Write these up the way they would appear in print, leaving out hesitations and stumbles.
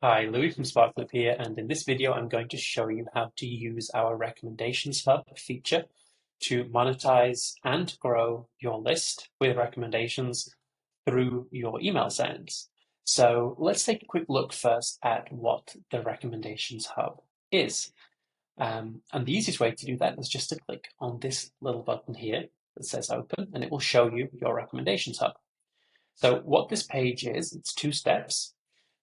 Hi, Louis from Sparkloop here, and in this video I'm going to show you how to use our Recommendations Hub feature to monetize and grow your list with recommendations through your email sends. So let's take a quick look first at what the Recommendations Hub is. And the easiest way to do that is just to click on this little button here that says open, and it will show you your Recommendations Hub. So what this page is, it's two steps.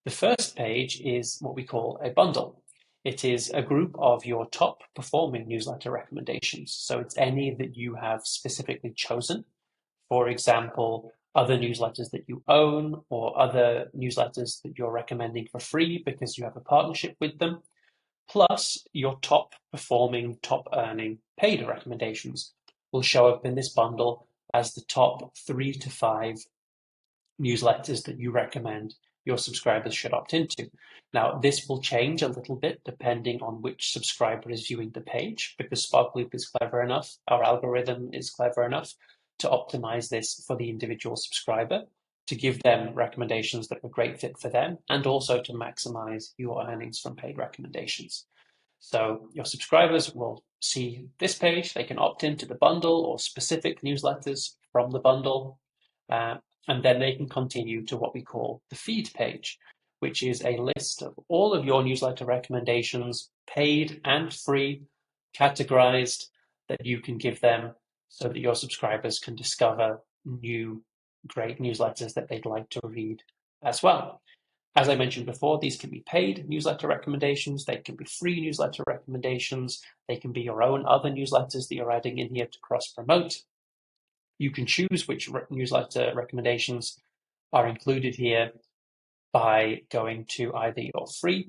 The first page is what we call a bundle. It is a group of your top performing newsletter recommendations. So it's any that you have specifically chosen. For example, other newsletters that you own or other newsletters that you're recommending for free because you have a partnership with them, plus your top performing, top earning paid recommendations will show up in this bundle as the top 3 to 5 newsletters that you recommend your subscribers should opt into. Now, this will change a little bit depending on which subscriber is viewing the page, because Sparkloop is clever enough, our algorithm is clever enough to optimize this for the individual subscriber, to give them recommendations that are a great fit for them, and also to maximize your earnings from paid recommendations. So your subscribers will see this page, they can opt into the bundle or specific newsletters from the bundle. And then they can continue to what we call the feed page, which is a list of all of your newsletter recommendations, paid and free, categorized, that you can give them so that your subscribers can discover new great newsletters that they'd like to read as well. As I mentioned before, these can be paid newsletter recommendations, they can be free newsletter recommendations, they can be your own other newsletters that you're adding in here to cross promote. You can choose which newsletter recommendations are included here by going to either your free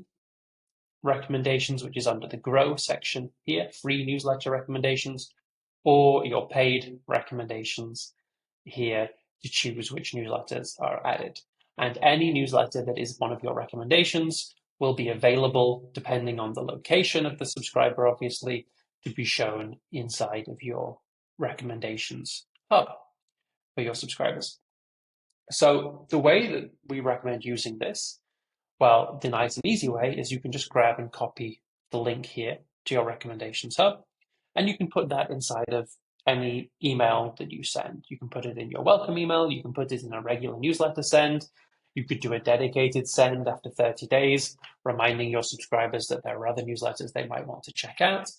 recommendations, which is under the Grow section here, free newsletter recommendations, or your paid recommendations here to choose which newsletters are added. And any newsletter that is one of your recommendations will be available, depending on the location of the subscriber, obviously, to be shown inside of your recommendations hub for your subscribers. So the way that we recommend using this, well, the nice and easy way is you can just grab and copy the link here to your recommendations hub, and you can put that inside of any email that you send. You can put it in your welcome email, you can put it in a regular newsletter send, you could do a dedicated send after 30 days, reminding your subscribers that there are other newsletters they might want to check out.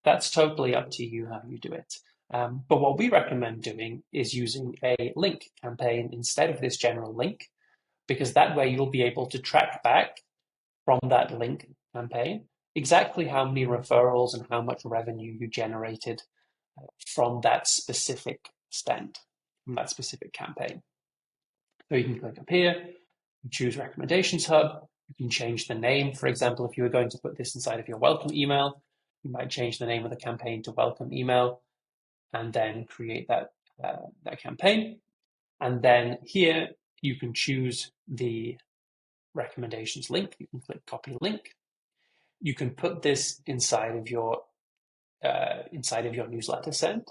That's totally up to you how you do it. But what we recommend doing is using a link campaign instead of this general link, because that way you'll be able to track back from that link campaign exactly how many referrals and how much revenue you generated from that specific spend, from that specific campaign. So you can click up here, choose Recommendations Hub. You can change the name. For example, if you were going to put this inside of your welcome email, you might change the name of the campaign to Welcome Email and then create that campaign. And then here you can choose the recommendations link. You can click copy link. You can put this inside of your newsletter send,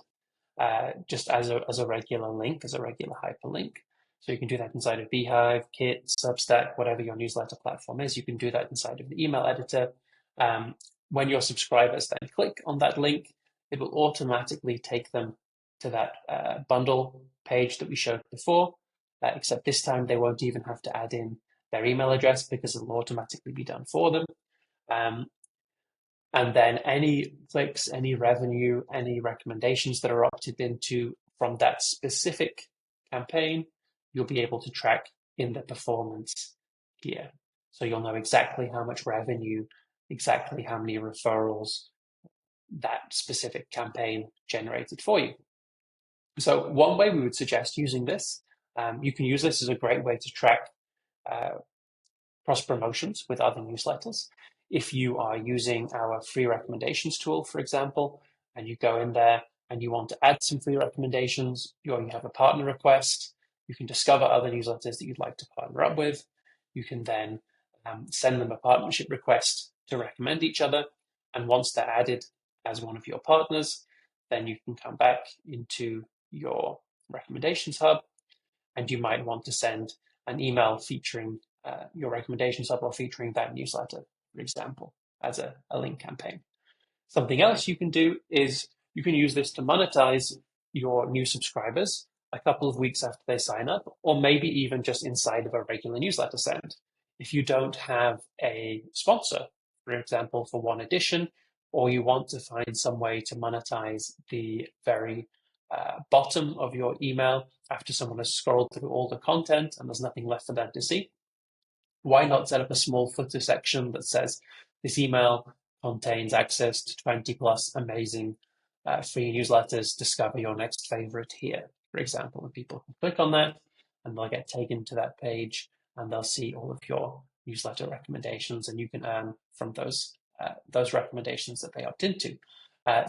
just as a regular link, as a regular hyperlink. So you can do that inside of Beehive, Kit, Substack, whatever your newsletter platform is. You can do that inside of the email editor. When your subscribers then click on that link, it will automatically take them to that bundle page that we showed before, except this time they won't even have to add in their email address because it'll automatically be done for them. And then any clicks, any revenue, any recommendations that are opted into from that specific campaign, you'll be able to track in the performance here. So you'll know exactly how much revenue, exactly how many referrals that specific campaign generated for you. So one way we would suggest using this, you can use this as a great way to track cross promotions with other newsletters. If you are using our free recommendations tool, for example, and you go in there and you want to add some free recommendations, or you have a partner request, you can discover other newsletters that you'd like to partner up with. You can then send them a partnership request to recommend each other. And once they're added as one of your partners, then you can come back into your recommendations hub and you might want to send an email featuring your recommendations hub or featuring that newsletter, for example, as a link campaign. Something else you can do is you can use this to monetize your new subscribers a couple of weeks after they sign up, or maybe even just inside of a regular newsletter send. If you don't have a sponsor, for example, for one edition, or you want to find some way to monetize the very bottom of your email after someone has scrolled through all the content and there's nothing left for them to see, why not set up a small footer section that says this email contains access to 20 plus amazing free newsletters. Discover your next favorite here, for example. And people can click on that and they'll get taken to that page and they'll see all of your newsletter recommendations, and you can earn from those recommendations that they opt into.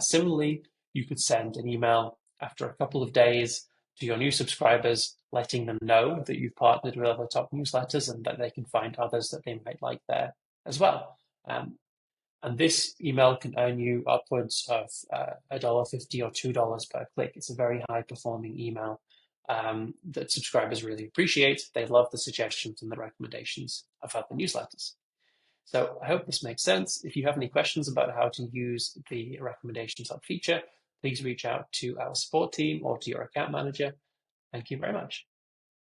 Similarly, you could send an email after a couple of days to your new subscribers, letting them know that you've partnered with other top newsletters and that they can find others that they might like there as well. And this email can earn you upwards of $1.50 or $2 per click. It's a very high performing email that subscribers really appreciate. They love the suggestions and the recommendations of other newsletters. So I hope this makes sense. If you have any questions about how to use the recommendations hub feature, please reach out to our support team or to your account manager. Thank you very much.